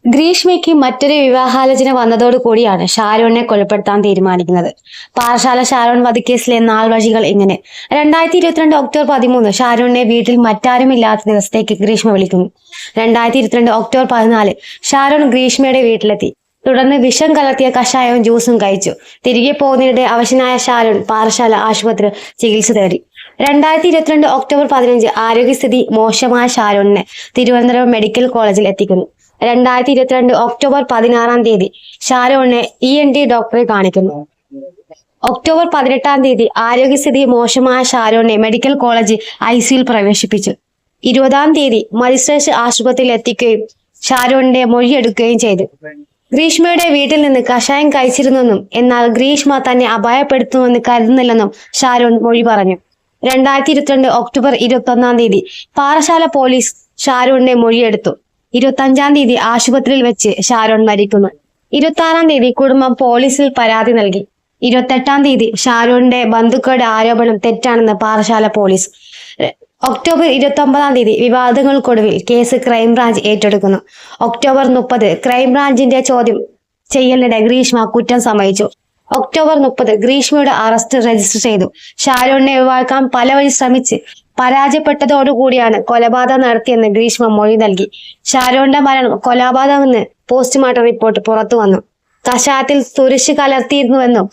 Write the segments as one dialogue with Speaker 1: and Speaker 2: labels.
Speaker 1: ഗ്രീഷ്മയ്ക്ക് മറ്റൊരു വിവാഹാലോചന വന്നതോടുകൂടിയാണ് ഷാരോണിനെ കൊലപ്പെടുത്താൻ തീരുമാനിക്കുന്നത്. പാറശാല ഷാരോൺ വധക്കേസിലെ നാൾവഴികൾ ഇങ്ങനെ. 2022 ഒക്ടോബർ 13 ഷാരോണിനെ വീട്ടിൽ മറ്റാരുമില്ലാത്ത ദിവസത്തേക്ക് ഗ്രീഷ്മ വിളിക്കുന്നു. 2022 ഒക്ടോബർ 14 ഷാരോൺ ഗ്രീഷ്മയുടെ വീട്ടിലെത്തി. തുടർന്ന് വിഷം കലർത്തിയ കഷായവും ജ്യൂസും കഴിച്ചു. തിരികെ പോകുന്നതിനിടെ അവശനായ ഷാരോൺ പാറശാല ആശുപത്രിയിൽ ചികിത്സ തേടി. 2022 ഒക്ടോബർ 15 ആരോഗ്യസ്ഥിതി മോശമായ ഷാരോണിനെ തിരുവനന്തപുരം മെഡിക്കൽ കോളേജിൽ എത്തിക്കുന്നു. 2022 ഒക്ടോബർ 16 ഷാരോണിനെ ENT ഡോക്ടറെ കാണിക്കുന്നു. ഒക്ടോബർ 18 ആരോഗ്യസ്ഥിതി മോശമായ ഷാരോണിനെ മെഡിക്കൽ കോളേജ് ICUയിൽ പ്രവേശിപ്പിച്ചു. 20 മജിസ്ട്രേറ്റ് ആശുപത്രിയിൽ എത്തിക്കുകയും ഷാരോണിന്റെ മൊഴിയെടുക്കുകയും ചെയ്തു. ഗ്രീഷ്മയുടെ വീട്ടിൽ നിന്ന് കഷായം കഴിച്ചിരുന്നെന്നും എന്നാൽ ഗ്രീഷ്മ തന്നെ അപായപ്പെടുത്തുമെന്ന് കരുതുന്നില്ലെന്നും ഷാരോൺ മൊഴി പറഞ്ഞു. 2022 ഒക്ടോബർ 21 പാറശാല പോലീസ് ഷാരോണിന്റെ മൊഴിയെടുത്തു. 25 ആശുപത്രിയിൽ വെച്ച് ഷാരോൺ മരിക്കുന്നു. 26 കുടുംബം പോലീസിൽ പരാതി നൽകി. 28 ഷാരോണിന്റെ ബന്ധുക്കളുടെ ആരോപണം തെറ്റാണെന്ന് പാറശാല പോലീസ്. ഒക്ടോബർ 29 വിവാദങ്ങൾക്കൊടുവിൽ കേസ് ക്രൈംബ്രാഞ്ച് ഏറ്റെടുക്കുന്നു. ഒക്ടോബർ 30 ക്രൈംബ്രാഞ്ചിന്റെ ചോദ്യം ചെയ്യലിനിടെ ഗ്രീഷ്മ കുറ്റം സമ്മതിച്ചു. ഒക്ടോബർ 30 ഗ്രീഷ്മയുടെ അറസ്റ്റ് രജിസ്റ്റർ ചെയ്തു. ഷാരോണിനെ ഒഴിവാക്കാൻ പലവഴി ശ്രമിച്ച് പരാജയപ്പെട്ടതോടുകൂടിയാണ് കൊലപാതകം നടത്തിയെന്ന് ഗ്രീഷ്മ മൊഴി നൽകി. ഷാരോണിന്റെ മരണം കൊലപാതകമെന്ന് പോസ്റ്റ്മോർട്ടം റിപ്പോർട്ട് പുറത്തു വന്നു. കഷായത്തിൽ തുരിശ് കലർത്തിയിരുന്നുവെന്നും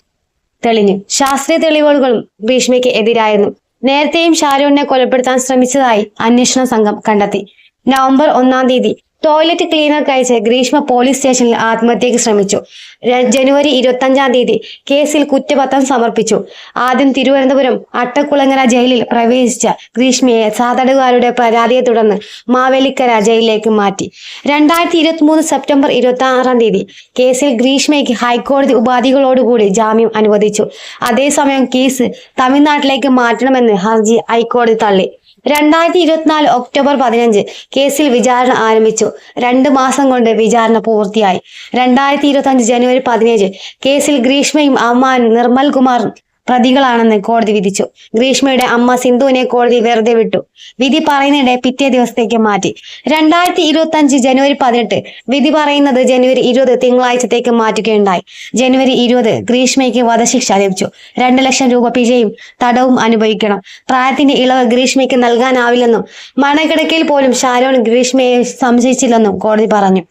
Speaker 1: തെളിഞ്ഞു. ശാസ്ത്രീയ തെളിവുകളും ഗ്രീഷ്മയ്ക്ക് എതിരായിരുന്നു. നേരത്തെയും ഷാരോണിനെ കൊലപ്പെടുത്താൻ ശ്രമിച്ചതായി അന്വേഷണ സംഘം കണ്ടെത്തി. നവംബർ 1 ടോയ്ലറ്റ് ക്ലീനർ കഴിച്ച് ഗ്രീഷ്മ പോലീസ് സ്റ്റേഷനിൽ ആത്മഹത്യക്ക് ശ്രമിച്ചു. ജനുവരി 25 കേസിൽ കുറ്റപത്രം സമർപ്പിച്ചു. ആദ്യം തിരുവനന്തപുരം അട്ടക്കുളങ്ങര ജയിലിൽ പ്രവേശിച്ച ഗ്രീഷ്മയെ സഹതടവുകാരുടെ പരാതിയെ തുടർന്ന് മാവേലിക്കര ജയിലിലേക്ക് മാറ്റി. 2023 സെപ്റ്റംബർ 26 കേസിൽ ഗ്രീഷ്മയ്ക്ക് ഹൈക്കോടതി ഉപാധികളോടുകൂടി ജാമ്യം അനുവദിച്ചു. അതേസമയം കേസ് തമിഴ്നാട്ടിലേക്ക് മാറ്റണമെന്ന് ഹർജി ഹൈക്കോടതി തള്ളി. 2024 ഒക്ടോബർ 15 കേസിൽ വിചാരണ ആരംഭിച്ചു. 2 മാസം കൊണ്ട് വിചാരണ പൂർത്തിയായി. 2025 ജനുവരി 17 കേസിൽ ഗ്രീഷ്മയും അമ്മ നിർമ്മൽ കുമാർ പ്രതികളാണെന്ന് കോടതി വിധിച്ചു. ഗ്രീഷ്മയുടെ അമ്മ സിന്ധുവിനെ കോടതി വെറുതെ വിട്ടു. വിധി പറയുന്നതിടെ പിറ്റേ ദിവസത്തേക്ക് മാറ്റി. 2025 ജനുവരി 18 വിധി പറയുന്നത് ജനുവരി 20 തിങ്കളാഴ്ചത്തേക്ക് മാറ്റുകയുണ്ടായി. ജനുവരി 20 ഗ്രീഷ്മയ്ക്ക് വധശിക്ഷ ലഭിച്ചു. 2 ലക്ഷം രൂപ പിഴയും തടവും അനുഭവിക്കണം. പ്രായത്തിന്റെ ഇളവ് ഗ്രീഷ്മയ്ക്ക് നൽകാനാവില്ലെന്നും മരണക്കിടക്കയിൽ പോലും ഷാരോൺ ഗ്രീഷ്മയെ സംശയിച്ചില്ലെന്നും കോടതി പറഞ്ഞു.